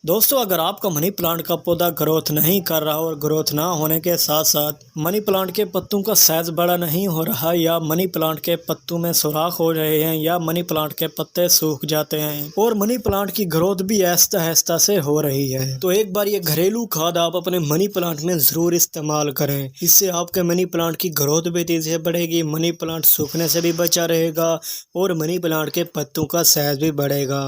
दोस्तों, अगर आपका मनी प्लांट का पौधा ग्रोथ नहीं कर रहा और ग्रोथ ना होने के साथ साथ मनी प्लांट के पत्तों का साइज बड़ा नहीं हो रहा या मनी प्लांट के पत्तों में सुराख हो रहे हैं या मनी प्लांट के पत्ते सूख जाते हैं और मनी प्लांट की ग्रोथ भी आहिस्ता आहिस्ता से हो रही है, तो एक बार ये घरेलू खाद आप अपने मनी प्लांट में जरूर इस्तेमाल करें। इससे आपके मनी प्लांट की ग्रोथ भी तेजी से बढ़ेगी, मनी प्लांट सूखने से भी बचा रहेगा और मनी प्लांट के पत्तों का साइज भी बढ़ेगा,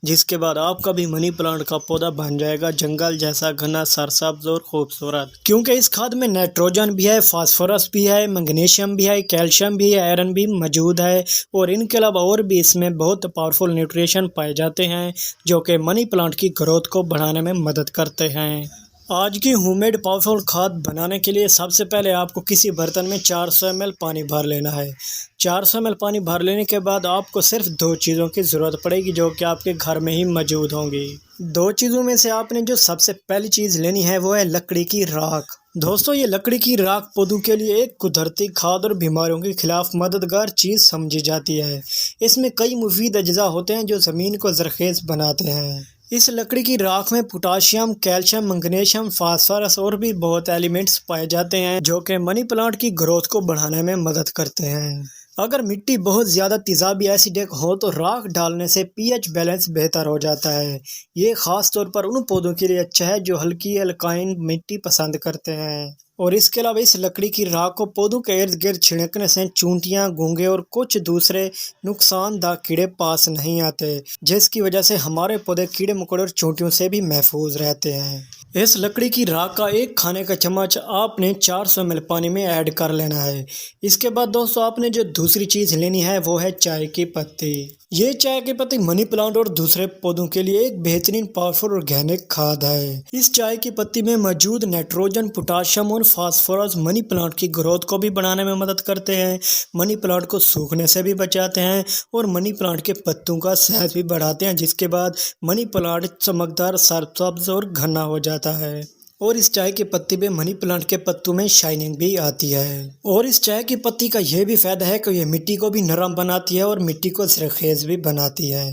जिसके बाद आपका भी मनी प्लांट का पौधा बन जाएगा जंगल जैसा घना, सरसब्ज और खूबसूरत। क्योंकि इस खाद में नाइट्रोजन भी है, फास्फोरस भी है, मैग्नीशियम भी है, कैल्शियम भी है, आयरन भी मौजूद है और इनके अलावा और भी इसमें बहुत पावरफुल न्यूट्रिशन पाए जाते हैं जो कि मनी प्लांट की ग्रोथ को बढ़ाने में मदद करते हैं। आज की होममेड पावरफुल खाद बनाने के लिए सबसे पहले आपको किसी बर्तन में 400 ml पानी भर लेना है। 400 ml पानी भर लेने के बाद आपको सिर्फ 2 चीज़ों की ज़रूरत पड़ेगी जो कि आपके घर में ही मौजूद होंगी। 2 चीज़ों में से आपने जो सबसे पहली चीज़ लेनी है वो है लकड़ी की राख। दोस्तों, ये लकड़ी की राख पौधों के लिए एक कुदरती खाद और बीमारियों के खिलाफ मददगार चीज़ समझी जाती है। इसमें कई मुफीद अज्जा होते हैं जो ज़मीन को ज़रखेज़ बनाते हैं। इस लकड़ी की राख में पोटाशियम, कैल्शियम, मैग्नीशियम, फास्फोरस और भी बहुत एलिमेंट्स पाए जाते हैं जो कि मनी प्लांट की ग्रोथ को बढ़ाने में मदद करते हैं। अगर मिट्टी बहुत ज़्यादा तेज़ाबी एसिडिक हो तो राख डालने से पीएच बैलेंस बेहतर हो जाता है। ये ख़ास तौर पर उन पौधों के लिए अच्छा है जो हल्की अल्काइन मिट्टी पसंद करते हैं। और इसके अलावा इस लकड़ी की राख को पौधों के इर्द गिर्द छिड़कने से चूंटियां, घोंघे और कुछ दूसरे नुकसानदायक कीड़े पास नहीं आते, जिसकी वजह से हमारे पौधे कीड़े मकोड़े और चूंटियों से भी महफूज रहते हैं। इस लकड़ी की राख का 1 खाने का चम्मच आपने 400 ml पानी में ऐड कर लेना है। इसके बाद दोस्तों, आपने जो दूसरी चीज़ लेनी है वो है चाय की पत्ती। ये चाय की पत्ती मनी प्लांट और दूसरे पौधों के लिए एक बेहतरीन पावरफुल ऑर्गेनिक खाद है। इस चाय की पत्ती में मौजूद नाइट्रोजन, पोटाशियम और फास्फोरस मनी प्लांट की ग्रोथ को भी बढ़ाने में मदद करते हैं, मनी प्लांट को सूखने से भी बचाते हैं और मनी प्लांट के पत्तों का साइज भी बढ़ाते हैं, जिसके बाद मनी प्लांट चमकदार, सरसब्ज और घना हो जाता है। और इस चाय की पत्ती में मनी प्लांट के पत्तों में शाइनिंग भी आती है। और इस चाय की पत्ती का यह भी फायदा है कि ये मिट्टी को भी नरम बनाती है और मिट्टी को सरखेज भी बनाती है,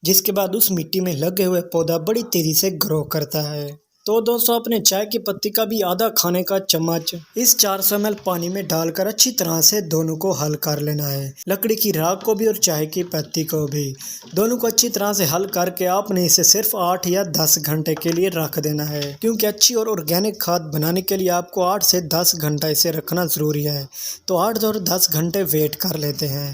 जिसके बाद उस मिट्टी में लगे हुए पौधा बड़ी तेजी से ग्रो करता है। तो दोस्तों, अपने चाय की पत्ती का भी आधा खाने का चम्मच इस 400 ml पानी में डालकर अच्छी तरह से दोनों को हल कर लेना है। लकड़ी की राख को भी और चाय की पत्ती को भी, दोनों को अच्छी तरह से हल करके आपने इसे सिर्फ 8 या 10 घंटे के लिए रख देना है, क्योंकि अच्छी और ऑर्गेनिक खाद बनाने के लिए आपको 8 से 10 घंटा इसे रखना ज़रूरी है। तो 8 और 10 घंटे वेट कर लेते हैं।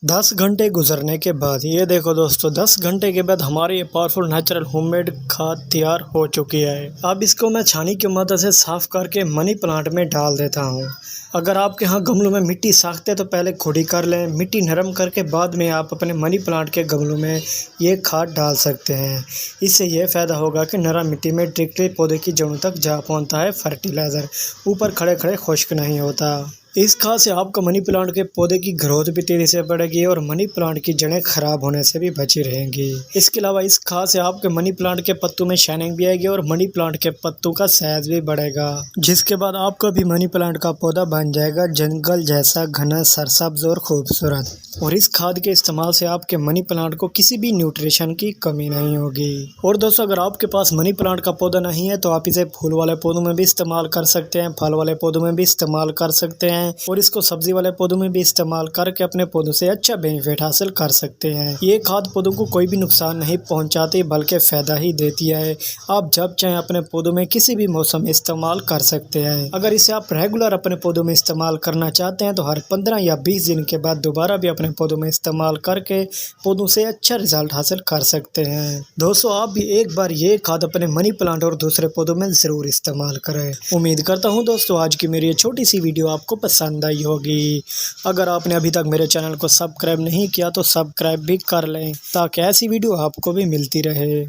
10 घंटे गुजरने के बाद ये देखो दोस्तों, 10 घंटे के बाद हमारी ये पावरफुल नेचुरल होममेड खाद तैयार हो चुकी है। अब इसको मैं छानी की मदद से साफ करके मनी प्लांट में डाल देता हूँ। अगर आपके यहाँ गमलों में मिट्टी सख्त है तो पहले खुदी कर लें, मिट्टी नरम करके बाद में आप अपने मनी प्लांट के गमलों में ये खाद डाल सकते हैं। इससे यह फ़ायदा होगा कि नरम मिट्टी में डायरेक्टली पौधे की जड़ों तक जा पहुँचता है फर्टिलाइज़र, ऊपर खड़े खड़े खुश्क नहीं होता। इस खाद से आपका मनी प्लांट के पौधे की ग्रोथ भी तेज़ी से बढ़ेगी और मनी प्लांट की जड़ें खराब होने से भी बची रहेंगी। इसके अलावा इस खाद से आपके मनी प्लांट के पत्तों में शाइनिंग भी आएगी और मनी प्लांट के पत्तों का साइज भी बढ़ेगा, जिसके बाद आपका भी मनी प्लांट का पौधा बन जाएगा जंगल जैसा घना, सरसब्ज और खूबसूरत। और इस खाद के इस्तेमाल से आपके मनी प्लांट को किसी भी न्यूट्रिशन की कमी नहीं होगी। और दोस्तों, अगर आपके पास मनी प्लांट का पौधा नहीं है तो आप इसे फूल वाले पौधों में भी इस्तेमाल कर सकते हैं, फल वाले पौधों में भी इस्तेमाल कर सकते हैं और इसको सब्जी वाले पौधों में भी इस्तेमाल करके अपने पौधों से अच्छा बेनिफिट हासिल कर सकते हैं। ये खाद पौधों को कोई भी नुकसान नहीं पहुंचाती बल्कि फ़ायदा ही देती है। आप जब चाहें अपने पौधों में किसी भी मौसम में इस्तेमाल कर सकते हैं। अगर इसे आप रेगुलर अपने पौधों में इस्तेमाल करना चाहते हैं तो हर 15 या 20 दिन के बाद दोबारा भी अपने पौधों में इस्तेमाल करके पौधों से अच्छा रिजल्ट हासिल कर सकते हैं। दोस्तों, आप भी एक बार ये खाद अपने मनी प्लांट और दूसरे पौधों में ज़रूर इस्तेमाल करें। उम्मीद करता हूँ दोस्तों आज की मेरी ये छोटी सी वीडियो आपको पसंद आई होगी। अगर आपने अभी तक मेरे चैनल को सब्सक्राइब नहीं किया तो सब्सक्राइब भी कर लें ताकि ऐसी वीडियो आपको भी मिलती रहे।